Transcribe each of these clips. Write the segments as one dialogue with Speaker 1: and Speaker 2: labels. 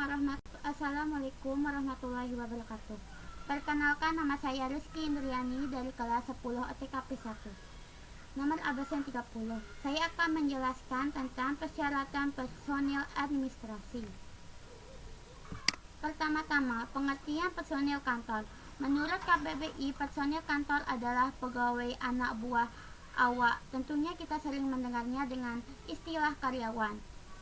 Speaker 1: Assalamualaikum warahmatullahi wabarakatuh. Perkenalkan, nama saya Rizky Indriani dari kelas 10 OTKP 1. Nomor absen 30. Saya akan menjelaskan tentang persyaratan personil administrasi. Pertama-tama, pengertian personil kantor. Menurut KBBI, personil kantor adalah pegawai anak buah awak. Tentunya kita sering mendengarnya dengan istilah karyawan.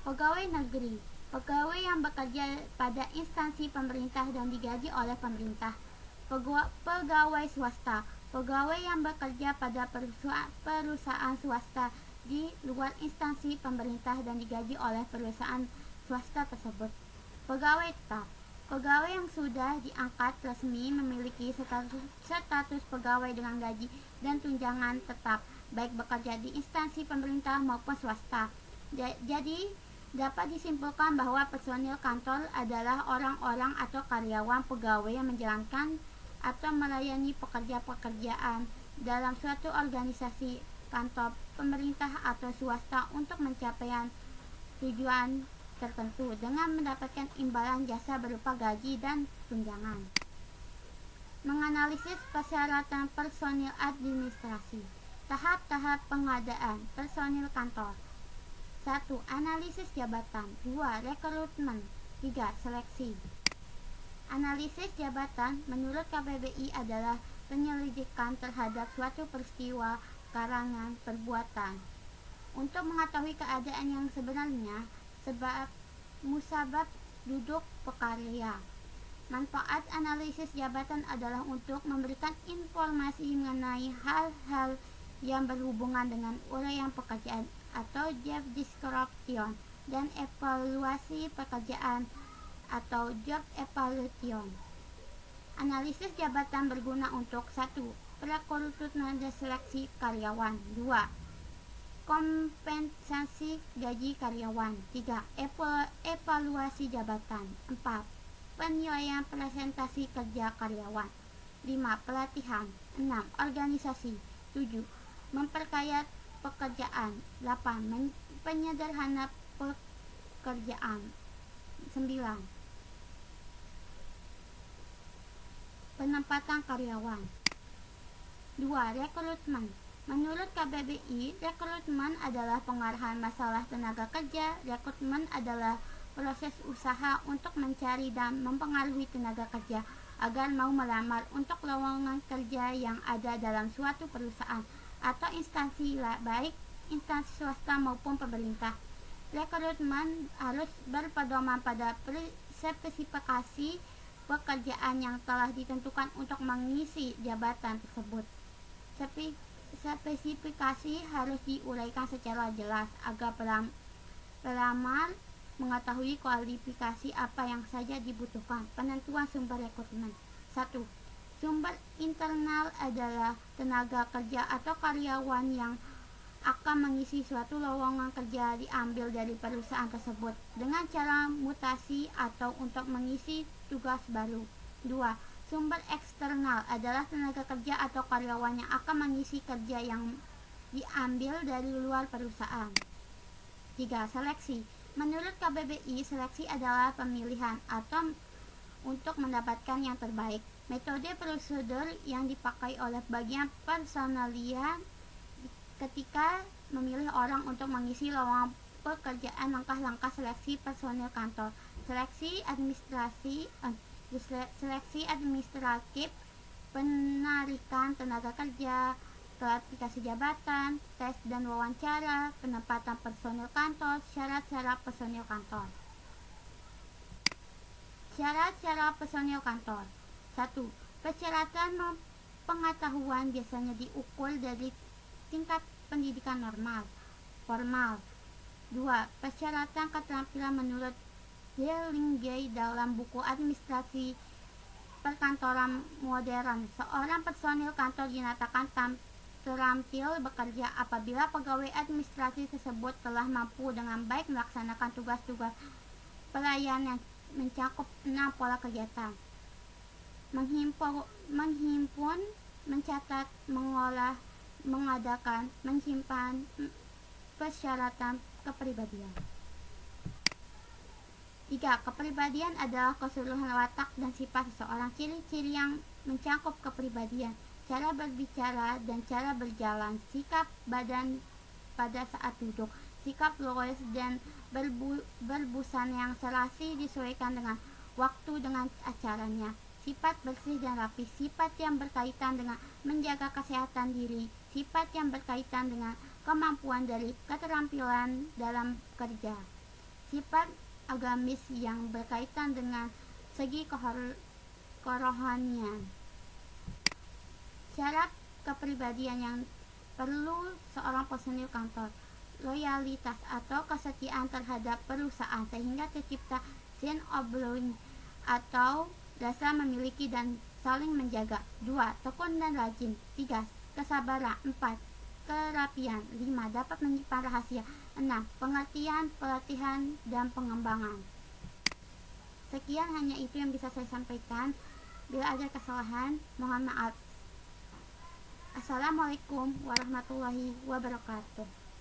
Speaker 1: Pegawai negeri, pegawai yang bekerja pada instansi pemerintah dan digaji oleh pemerintah. Pegawai swasta, pegawai yang bekerja pada perusahaan swasta di luar instansi pemerintah dan digaji oleh perusahaan swasta tersebut. Pegawai tetap, pegawai yang sudah diangkat resmi memiliki status pegawai dengan gaji dan tunjangan tetap, baik bekerja di instansi pemerintah maupun swasta. Jadi, dapat disimpulkan bahwa personil kantor adalah orang-orang atau karyawan pegawai yang menjalankan atau melayani pekerjaan dalam suatu organisasi, kantor, pemerintah atau swasta untuk mencapai tujuan tertentu dengan mendapatkan imbalan jasa berupa gaji dan tunjangan. Menganalisis persyaratan personil administrasi. Tahap-tahap pengadaan personil kantor. 1. Analisis jabatan. 2. Rekrutmen. 3. Seleksi. Analisis jabatan menurut KBBI adalah penyelidikan terhadap suatu peristiwa, karangan, perbuatan untuk mengetahui keadaan yang sebenarnya, sebab, musabab, duduk perkara. Manfaat analisis jabatan adalah untuk memberikan informasi mengenai hal-hal yang berhubungan dengan uraian pekerjaan atau job description dan evaluasi pekerjaan atau job evaluation. Analisis jabatan berguna untuk 1. Rekrutmen dan seleksi karyawan. 2. Kompensasi gaji karyawan. 3. Evaluasi jabatan. 4. Penilaian presentasi kerja karyawan. 5. Pelatihan. 6. Organisasi. 7. Memperkaya pekerjaan. 8. Penyederhana pekerjaan. 9. Penempatan karyawan. 2. Rekrutmen. Menurut KBBI, rekrutmen adalah pengarahan masalah tenaga kerja. Rekrutmen adalah proses usaha untuk mencari dan mempengaruhi tenaga kerja agar mau melamar untuk lowongan kerja yang ada dalam suatu perusahaan atau instansi, baik instansi swasta maupun pemerintah. Rekrutmen harus berpedoman pada spesifikasi pekerjaan yang telah ditentukan untuk mengisi jabatan tersebut. Spesifikasi harus diuraikan secara jelas agar pelamar mengetahui kualifikasi apa yang saja dibutuhkan. Penentuan sumber rekrutmen. 1. Sumber internal adalah tenaga kerja atau karyawan yang akan mengisi suatu lowongan kerja diambil dari perusahaan tersebut dengan cara mutasi atau untuk mengisi tugas baru. 2. Sumber eksternal adalah tenaga kerja atau karyawan yang akan mengisi kerja yang diambil dari luar perusahaan. 3. Seleksi. Menurut KBBI, seleksi adalah pemilihan atau untuk mendapatkan yang terbaik. Metode prosedur yang dipakai oleh bagian personalia ketika memilih orang untuk mengisi lowongan pekerjaan. Langkah-langkah seleksi personil kantor. Seleksi administratif, penarikan tenaga kerja, klasifikasi jabatan, tes dan wawancara, penempatan personil kantor, syarat-syarat personil kantor. Syarat-syarat personil kantor. 1. Persyaratan pengetahuan biasanya diukur dari tingkat pendidikan normal, formal. 2. Persyaratan keterampilan menurut Delingay dalam buku administrasi perkantoran modern. Seorang personil kantor dinyatakan terampil bekerja apabila pegawai administrasi tersebut telah mampu dengan baik melaksanakan tugas-tugas pelayanan yang mencakup 6 pola kegiatan: menghimpun, mencatat, mengolah, mengadakan, menyimpan, persyaratan kepribadian. 3. Kepribadian adalah keseluruhan watak dan sifat seseorang. Ciri-ciri yang mencakup kepribadian: cara berbicara dan cara berjalan, sikap badan pada saat duduk, sikap lurus dan berbusan yang serasi disesuaikan dengan waktu dengan acaranya, sifat bersih dan rapi, sifat yang berkaitan dengan menjaga kesehatan diri, sifat yang berkaitan dengan kemampuan dari keterampilan dalam kerja, sifat agamis yang berkaitan dengan segi kerohanian. Syarat kepribadian yang perlu seorang personil kantor: loyalitas atau kesetiaan terhadap perusahaan sehingga tercipta sense of belonging atau rasa memiliki dan saling menjaga. 2. Tekun dan rajin. 3. Kesabaran. 4. Kerapian. 5. Dapat menyimpan rahasia. 6. Pengertian, pelatihan, dan pengembangan. Sekian, hanya itu yang bisa saya sampaikan. Bila ada kesalahan, mohon maaf. Assalamualaikum warahmatullahi wabarakatuh.